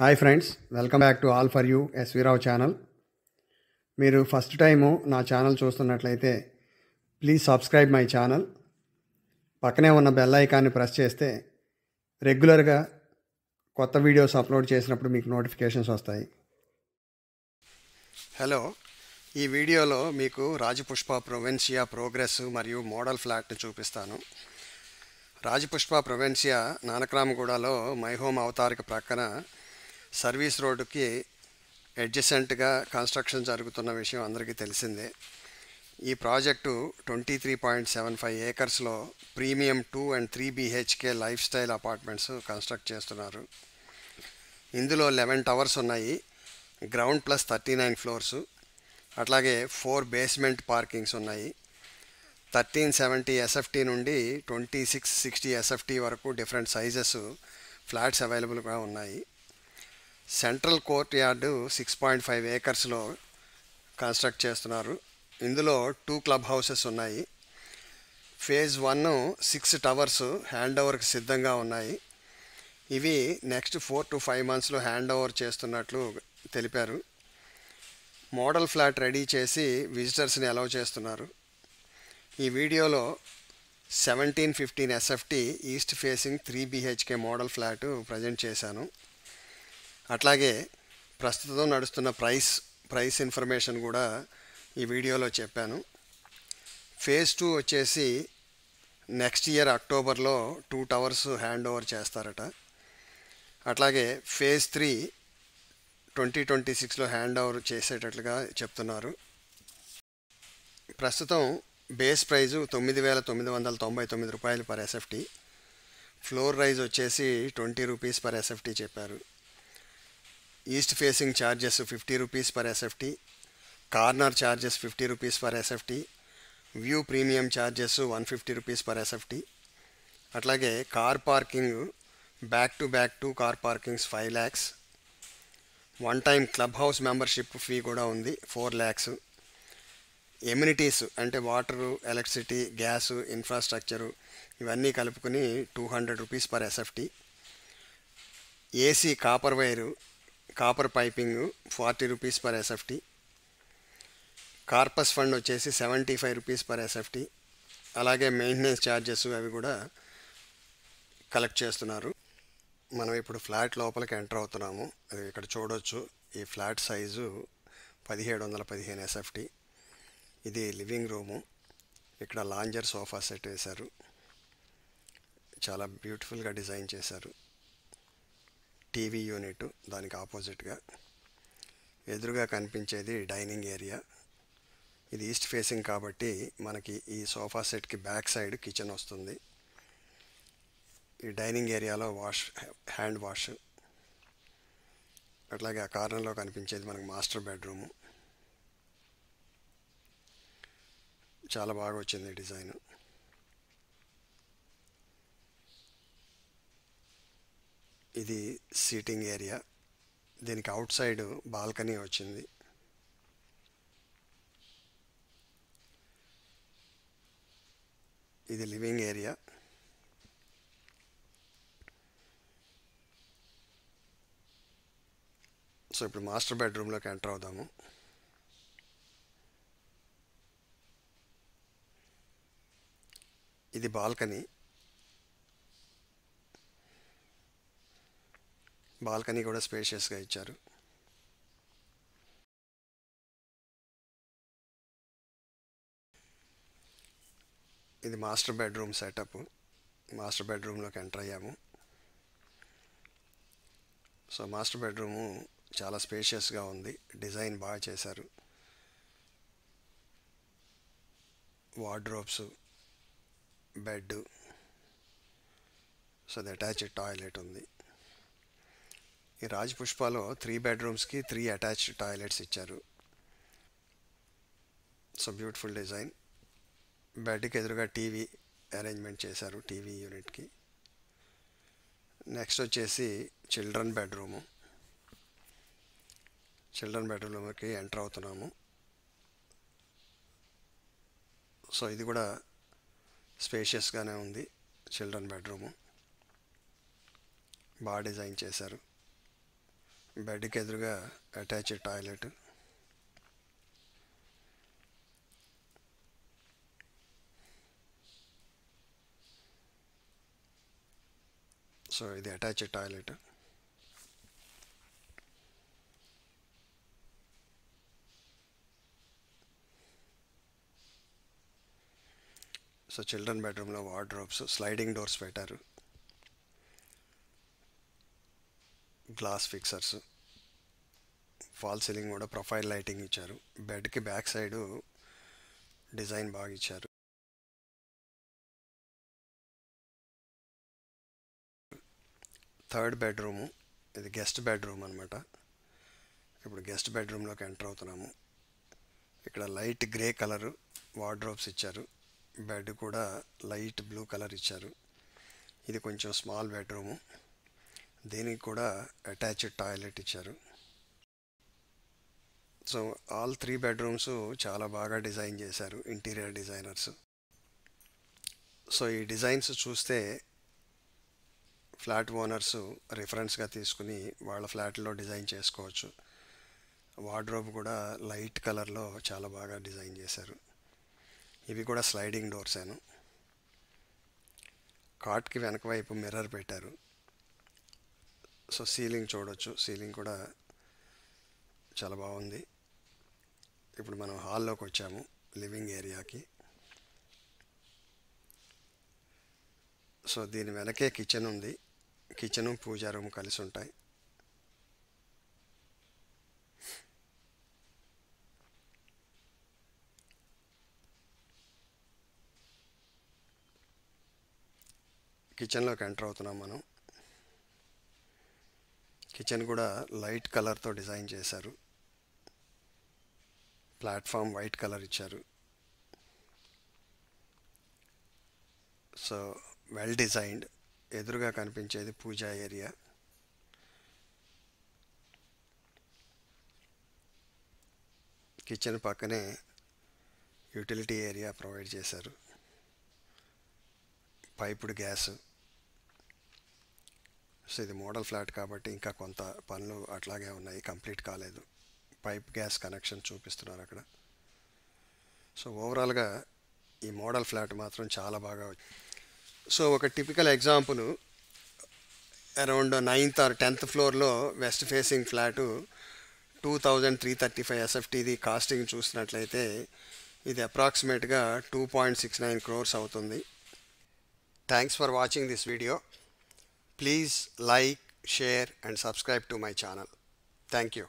Hi friends, welcome back to all for you S V Rao channel. మీరు first time నా channel చూస్తున్నట్లయితే please subscribe my channel. పక్కనే ఉన్న bell ఐకాన్ని ప్రెస్ చేస్తే రెగ్యులర్గా కొత్త వీడియోస్ అప్లోడ్ చేసినప్పుడు మీకు నోటిఫికేషన్స్ వస్తాయి. హలో, ఈ వీడియోలో మీకు రాజపుష్ప ప్రొవెన్సియా ప్రోగ్రెస్ మరియు మోడల్ ఫ్లాట్ని చూపిస్తాను. రాజపుష్ప ప్రొవెన్సియా నానక్రామగూడలో మై హోమ్ అవతారిక ప్రక్కన సర్వీస్ రోడ్డుకి అడ్జసెంట్గా కన్స్ట్రక్షన్ జరుగుతున్న విషయం అందరికీ తెలిసిందే. ఈ ప్రాజెక్టు 23.75 ఏకర్స్లో premium 2 and 3 BHK lifestyle apartments construct చేస్తున్నారు. ఇందులో 11 టవర్స్ ఉన్నాయి, గ్రౌండ్ ప్లస్ 39 ఫ్లోర్సు, అట్లాగే 4 బేస్మెంట్ పార్కింగ్స్ ఉన్నాయి. 1370 SFT నుండి 2660 SFT వరకు డిఫరెంట్ సైజెస్ ఫ్లాట్స్ అవైలబుల్గా ఉన్నాయి. సెంట్రల్ కోర్ట్ యార్డు 6.5 ఏకర్స్లో కన్స్ట్రక్ట్ చేస్తున్నారు. ఇందులో 2 క్లబ్ హౌసెస్ ఉన్నాయి. ఫేజ్ 1 6 టవర్స్ హ్యాండ్ ఓవర్కి సిద్ధంగా ఉన్నాయి. ఇవి నెక్స్ట్ 4 to 5 monthsలో హ్యాండ్ ఓవర్ చేస్తున్నట్లు తెలిపారు. మోడల్ ఫ్లాట్ రెడీ చేసి విజిటర్స్ని అలౌ చేస్తున్నారు. ఈ వీడియోలో 1715 SFT east facing 3 BHK model flat present చేశాను. అట్లాగే ప్రస్తుతం నడుస్తున్న ప్రైస్ ఇన్ఫర్మేషన్ కూడా ఈ వీడియోలో చెప్పాను. ఫేజ్ 2 వచ్చేసి నెక్స్ట్ ఇయర్ అక్టోబర్లో 2 టవర్స్ హ్యాండ్ ఓవర్ చేస్తారట. అట్లాగే ఫేజ్ 3 2026లో హ్యాండ్ ఓవర్ చేసేటట్లుగా చెప్తున్నారు. ప్రస్తుతం బేస్ ప్రైజు 9,999 రూపాయలు పర్ SFT. ఫ్లోర్ రైజ్ వచ్చేసి 20 రూపీస్ పర్ SFT చెప్పారు. East facing charges 50 rupees per SFT, corner charges 50 rupees per SFT, view premium charges 150 rupees per SFT. అట్లాగే car parking back to back 2 car parkings 5 lakhs. One time club house membership fee కూడా ఉంది 4 lakhs. Amenities అంటే water, electricity, gas, infrastructure ఇవన్నీ కలుపుకొని 200 rupees per SFT. AC copper piping 40 rupees per SFT. Corpus fund వచ్చేసి 75 rupees per SFT. అలాగే maintenance charges అవి కూడా collect చేస్తున్నారు. మనం ఇప్పుడు ఫ్లాట్ లోపలికి ఎంటర్ అవుతున్నాము. ఇక్కడ చూడొచ్చు, ఈ ఫ్లాట్ సైజు 1715 SFT. ఇది లివింగ్ రూము. ఇక్కడ లాంజర్ సోఫా సెట్ వేశారు, చాలా బ్యూటిఫుల్గా డిజైన్ చేశారు. టీవీ యూనిట్ దానికి ఆపోజిట్గా. ఎదురుగా కనిపించేది డైనింగ్ ఏరియా. ఇది ఈస్ట్ ఫేసింగ్ కాబట్టి మనకి ఈ సోఫా సెట్కి బ్యాక్ సైడ్ కిచెన్ వస్తుంది. ఈ డైనింగ్ ఏరియాలో హ్యాండ్ వాష్. అట్లాగే ఆ కార్నర్లో కనిపించేది మనకు మాస్టర్ బెడ్రూము. చాలా బాగా వచ్చింది డిజైన్. ఇది సీటింగ్ ఏరియా. దీనికి అవుట్ సైడ్ బాల్కనీ వచ్చింది. ఇది లివింగ్ ఏరియా. సో ఇప్పుడు మాస్టర్ బెడ్రూమ్లోకి ఎంటర్ అవుదాము. ఇది బాల్కనీ. బాల్కనీ కూడా స్పేషియస్గా ఇచ్చారు. ఇది మాస్టర్ బెడ్రూమ్ సెటప్. మాస్టర్ బెడ్రూమ్లోకి ఎంటర్ అయ్యాము. సో మాస్టర్ బెడ్రూము చాలా స్పేషియస్గా ఉంది, డిజైన్ బాగా చేశారు. వార్డ్రోబ్స్, బెడ్, సో అది అటాచ్డ్ టాయిలెట్ ఉంది. ఈ రాజపుష్పలో 3 bedrooms-కి 3 అటాచ్డ్ టాయిలెట్స్ ఇచ్చారు. So beautiful design. బెడ్కి ఎదురుగా టీవీ అరేంజ్మెంట్ చేశారు, టీవీ యూనిట్కి. నెక్స్ట్ వచ్చేసి చిల్డ్రన్ బెడ్రూము. చిల్డ్రన్ బెడ్రూమ్కి ఎంటర్ అవుతున్నాము. సో ఇది కూడా స్పేషియస్గానే ఉంది. చిల్డ్రన్ బెడ్రూము బాగా డిజైన్ చేశారు. బెడ్కి ఎదురుగా అటాచ్డ్ టాయిలెట్. సో ఇది అటాచ్డ్ టాయిలెట్. సో చిల్డ్రన్ బెడ్రూమ్లో వార్డ్రోబ్స్, స్లైడింగ్ డోర్స్ పెట్టారు, గ్లాస్ ఫిక్సర్స్, ఫాల్ సీలింగ్ కూడా ప్రొఫైల్ లైటింగ్ ఇచ్చారు. బెడ్కి బ్యాక్ సైడు డిజైన్ బాగా ఇచ్చారు. థర్డ్ బెడ్రూము, ఇది గెస్ట్ బెడ్రూమ్ అనమాట. ఇప్పుడు గెస్ట్ బెడ్రూమ్లోకి ఎంటర్ అవుతున్నాము. ఇక్కడ లైట్ గ్రే కలరు వార్డ్రోబ్స్ ఇచ్చారు. బెడ్ కూడా లైట్ బ్లూ కలర్ ఇచ్చారు. ఇది కొంచెం స్మాల్ బెడ్రూము, దీనికి కూడా అటాచ్డ్ టాయిలెట్ ఇచ్చారు. సో ఆల్ 3 బెడ్రూమ్స్ చాలా బాగా డిజైన్ చేశారు ఇంటీరియర్ డిజైనర్స్. సో ఈ డిజైన్స్ చూస్తే ఫ్లాట్ ఓనర్స్ రిఫరెన్స్గా తీసుకుని వాళ్ళ ఫ్లాట్లో డిజైన్ చేసుకోవచ్చు. వార్డ్రోబ్ కూడా లైట్ కలర్లో చాలా బాగా డిజైన్ చేశారు. ఇవి కూడా స్లైడింగ్ డోర్సేను. కాట్కి వెనక వైపు మిర్రర్ పెట్టారు. సో సీలింగ్ చూడొచ్చు, సీలింగ్ కూడా చాలా బాగుంది. ఇప్పుడు మనం హాల్లోకి వచ్చాము, లివింగ్ ఏరియాకి. సో దీని వెనకే కిచెన్ ఉంది. కిచెను పూజా రూమ్ కలిసి ఉంటాయి. కిచెన్లోకి ఎంటర్ అవుతున్నాం మనం. కిచెన్ కూడా లైట్ కలర్తో డిజైన్ చేశారు. ప్లాట్ఫామ్ వైట్ కలర్ ఇచ్చారు. So well designed. ఎదురుగా కనిపించేది పూజా ఏరియా. కిచెన్ పక్కనే యూటిలిటీ ఏరియా ప్రొవైడ్ చేశారు. Piped gas. సో ఇది మోడల్ ఫ్లాట్ కాబట్టి ఇంకా కొంత పనులు అట్లాగే ఉన్నాయి, కంప్లీట్ కాలేదు. పైప్ గ్యాస్ కనెక్షన్ చూపిస్తున్నారు అక్కడ. సో ఓవరాల్గా ఈ మోడల్ ఫ్లాట్ మాత్రం చాలా బాగా. సో ఒక typical example, around 9th or 10th ఫ్లోర్లో వెస్ట్ ఫేసింగ్ ఫ్లాటు 2335 ఎస్ఎఫ్టీది కాస్టింగ్ చూసినట్లయితే ఇది అప్రాక్సిమేట్గా 2.69 crores అవుతుంది. Thanks for watching this video. Please like, share and subscribe to my channel. Thank you.